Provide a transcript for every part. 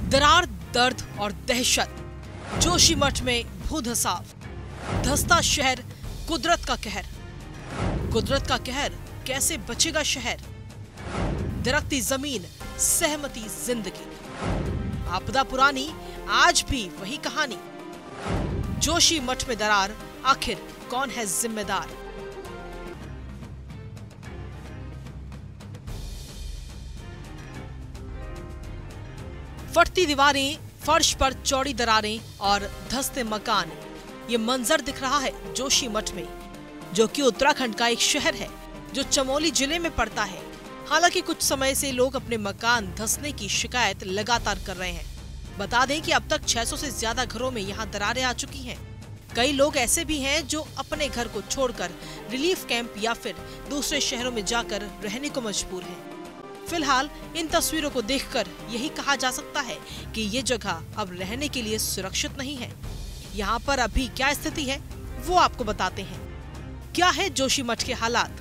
दरार, दर्द और दहशत। जोशीमठ में भूधसाव, धंसता शहर, कुदरत का कहर। कुदरत का कहर, कैसे बचेगा शहर? दरकती जमीन, सहमती जिंदगी। आपदा पुरानी, आज भी वही कहानी। जोशीमठ में दरार, आखिर कौन है जिम्मेदार? फटती दीवारें, फर्श पर चौड़ी दरारें और धंसते मकान, ये मंजर दिख रहा है जोशीमठ में, जो कि उत्तराखंड का एक शहर है जो चमोली जिले में पड़ता है। हालांकि कुछ समय से लोग अपने मकान धंसने की शिकायत लगातार कर रहे हैं। बता दें कि अब तक 600 से ज्यादा घरों में यहाँ दरारें आ चुकी हैं। कई लोग ऐसे भी हैं जो अपने घर को छोड़कर रिलीफ कैंप या फिर दूसरे शहरों में जाकर रहने को मजबूर हैं। फिलहाल इन तस्वीरों को देखकर यही कहा जा सकता है कि ये जगह अब रहने के लिए सुरक्षित नहीं है। यहाँ पर अभी क्या स्थिति है वो आपको बताते हैं। क्या है जोशीमठ के हालात?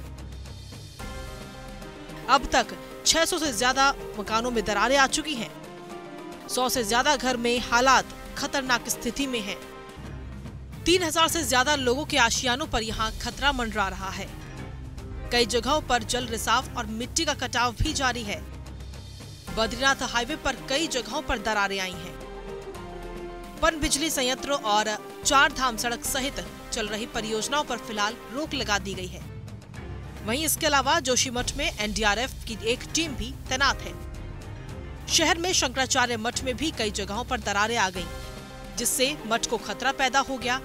अब तक 600 से ज्यादा मकानों में दरारें आ चुकी हैं। 100 से ज्यादा घर में हालात खतरनाक स्थिति में हैं। 3000 से ज्यादा लोगों के आशियानों पर यहाँ खतरा मंडरा रहा है। कई जगहों पर जल रिसाव और मिट्टी का कटाव भी जारी है। बद्रीनाथ हाईवे पर कई जगहों पर दरारें आई हैं। पनबिजली संयंत्र और 4 धाम सड़क सहित चल रही परियोजनाओं पर फिलहाल रोक लगा दी गई है। वहीं इसके अलावा जोशीमठ में एनडीआरएफ की एक टीम भी तैनात है। शहर में शंकराचार्य मठ में भी कई जगहों पर दरारें आ गईं, जिससे मठ को खतरा पैदा हो गया।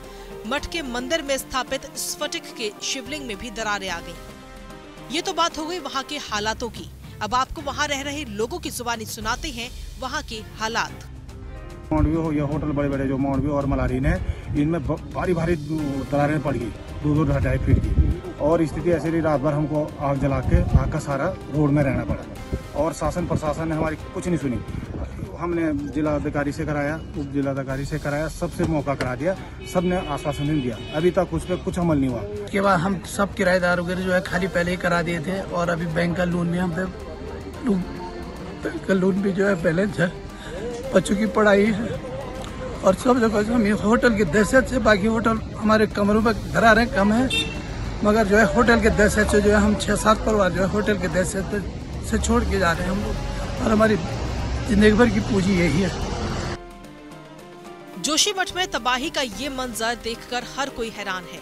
मठ के मंदिर में स्थापित स्फटिक के शिवलिंग में भी दरारें आ गईं। ये तो बात हो गई वहाँ के हालातों की। अब आपको वहाँ रह रहे लोगों की जुबानी सुनाते हैं वहाँ के हालात। मांडवी हो या होटल बड़े बड़े जो मांडवी और मलारीन है, इनमें भारी भारी दरारें पड़ गई 2-2 फीट की। और स्थिति ऐसी रही, रात भर हमको आग जला के आग का सारा रोड में रहना पड़ा। और शासन प्रशासन ने हमारी कुछ नहीं सुनी। हमने जिलाधिकारी से कराया, उप जिलाधिकारी से कराया, सबसे मौका करा दिया, सबने आश्वासन नहीं दिया। अभी तक उस पर कुछ अमल नहीं हुआ। उसके बाद हम सब किराएदार वगैरह जो है खाली पहले ही करा दिए थे। और अभी बैंक का लोन भी हम पे लोन भी जो है पहले बच्चों की पढ़ाई है। और सब जगह हम होटल की दहशत से, बाकी होटल हमारे कमरों पर दरारें कम है, मगर जो है होटल के दहशत से जो है हम 6-7 परिवार जो है होटल के दहशत से छोड़ के जा रहे हैं हम लोग। और हमारी जिंदगी भर की पूंजी यही है। जोशीमठ में तबाही का ये मंजर देखकर हर कोई हैरान है।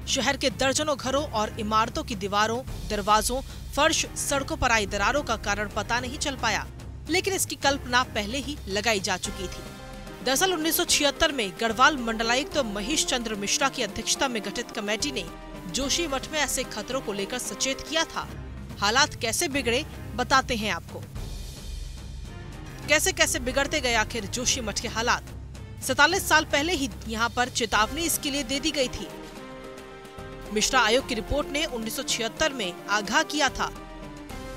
शहर के दर्जनों घरों और इमारतों की दीवारों, दरवाजों, फर्श, सड़कों पर आई दरारों का कारण पता नहीं चल पाया, लेकिन इसकी कल्पना पहले ही लगाई जा चुकी थी। दरअसल 1976 में गढ़वाल मंडलायुक्त महेश चंद्र मिश्रा की अध्यक्षता में गठित कमेटी ने जोशीमठ में ऐसे खतरों को लेकर सचेत किया था। हालात कैसे बिगड़े बताते हैं आपको। कैसे कैसे बिगड़ते गए आखिर जोशीमठ के हालात। 47 साल पहले ही यहाँ पर चेतावनी इसके लिए दे दी गई थी। मिश्रा आयोग की रिपोर्ट ने 1976 में आगाह किया था।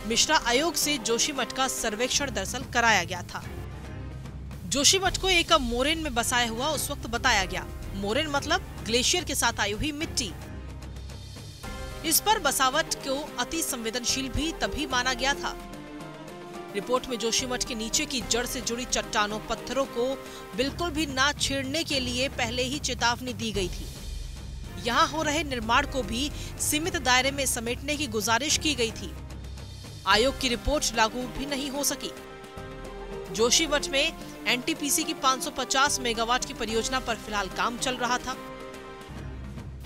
मिश्रा आयोग से जोशीमठ का सर्वेक्षण दरअसल कराया गया था। जोशीमठ को एक मोरेन में बसाया हुआ उस वक्त बताया गया। मोरेन मतलब ग्लेशियर के साथ आई हुई मिट्टी। इस पर बसावट को अति संवेदनशील भी तभी माना गया था। रिपोर्ट में जोशीमठ के नीचे की जड़ से जुड़ी चट्टानों, पत्थरों को बिल्कुल भी ना छेड़ने के लिए पहले ही चेतावनी दी गई थी। यहाँ हो रहे निर्माण को भी सीमित दायरे में समेटने की गुजारिश की गई थी। आयोग की रिपोर्ट लागू भी नहीं हो सकी। जोशीमठ में एनटीपीसी की 550 मेगावाट की परियोजना पर फिलहाल काम चल रहा था।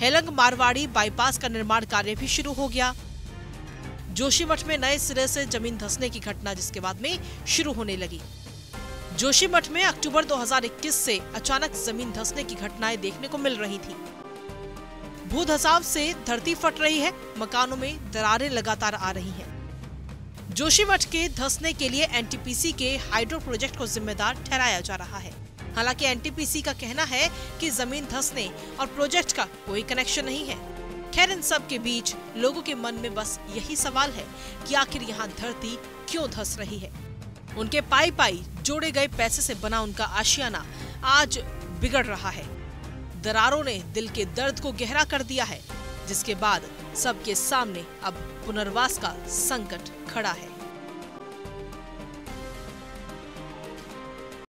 हेलंग मारवाड़ी बाईपास का निर्माण कार्य भी शुरू हो गया। जोशीमठ में नए सिरे से जमीन धंसने की घटना जिसके बाद में शुरू होने लगी। जोशीमठ में अक्टूबर 2021 से अचानक जमीन धंसने की घटनाएं देखने को मिल रही थी। भूधसाव से धरती फट रही है, मकानों में दरारें लगातार आ रही हैं। जोशीमठ के धंसने के लिए एनटीपीसी के हाइड्रो प्रोजेक्ट को जिम्मेदार ठहराया जा रहा है। हालांकि एनटीपीसी का कहना है कि जमीन धंसने और प्रोजेक्ट का कोई कनेक्शन नहीं है। खैर, इन सब के बीच लोगों के मन में बस यही सवाल है कि आखिर यहाँ धरती क्यों धंस रही है। उनके पाई पाई जोड़े गए पैसे से बना उनका आशियाना आज बिगड़ रहा है। दरारों ने दिल के दर्द को गहरा कर दिया है, जिसके बाद सबके सामने अब पुनर्वास का संकट खड़ा है।